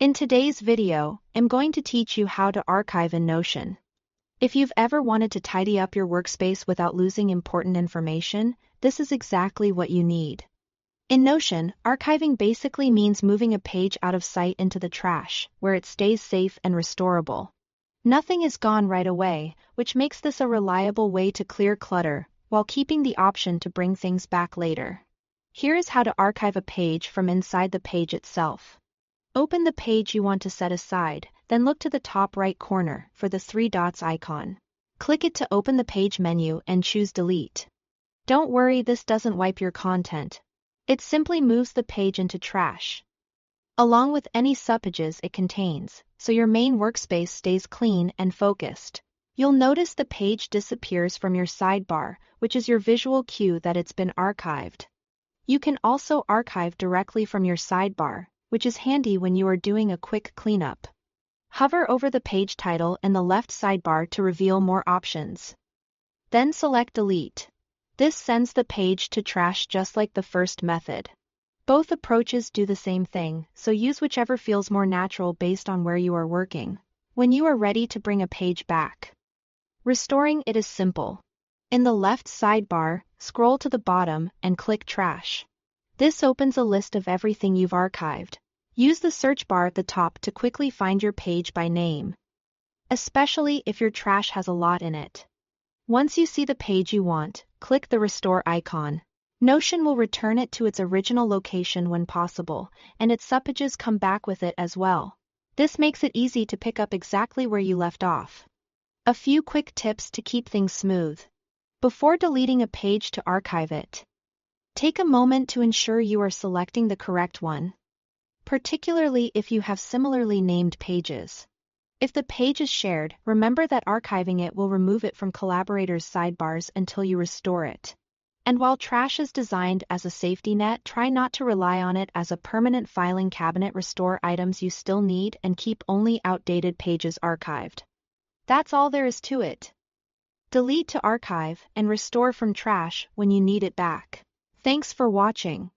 In today's video, I'm going to teach you how to archive in Notion. If you've ever wanted to tidy up your workspace without losing important information, this is exactly what you need. In Notion, archiving basically means moving a page out of sight into the trash, where it stays safe and restorable. Nothing is gone right away, which makes this a reliable way to clear clutter, while keeping the option to bring things back later. Here is how to archive a page from inside the page itself. Open the page you want to set aside, then look to the top right corner for the three dots icon. Click it to open the page menu and choose Delete. Don't worry, this doesn't wipe your content. It simply moves the page into trash, along with any subpages it contains, so your main workspace stays clean and focused. You'll notice the page disappears from your sidebar, which is your visual cue that it's been archived. You can also archive directly from your sidebar, which is handy when you are doing a quick cleanup. Hover over the page title in the left sidebar to reveal more options. Then select Delete. This sends the page to trash just like the first method. Both approaches do the same thing, so use whichever feels more natural based on where you are working. When you are ready to bring a page back, restoring it is simple. In the left sidebar, scroll to the bottom and click Trash. This opens a list of everything you've archived. Use the search bar at the top to quickly find your page by name, especially if your trash has a lot in it. Once you see the page you want, click the Restore icon. Notion will return it to its original location when possible, and its subpages come back with it as well. This makes it easy to pick up exactly where you left off. A few quick tips to keep things smooth. Before deleting a page to archive it, take a moment to ensure you are selecting the correct one, particularly if you have similarly named pages. If the page is shared, remember that archiving it will remove it from collaborators' sidebars until you restore it. And while trash is designed as a safety net, try not to rely on it as a permanent filing cabinet. Restore items you still need and keep only outdated pages archived. That's all there is to it. Delete to archive and restore from trash when you need it back. Thanks for watching.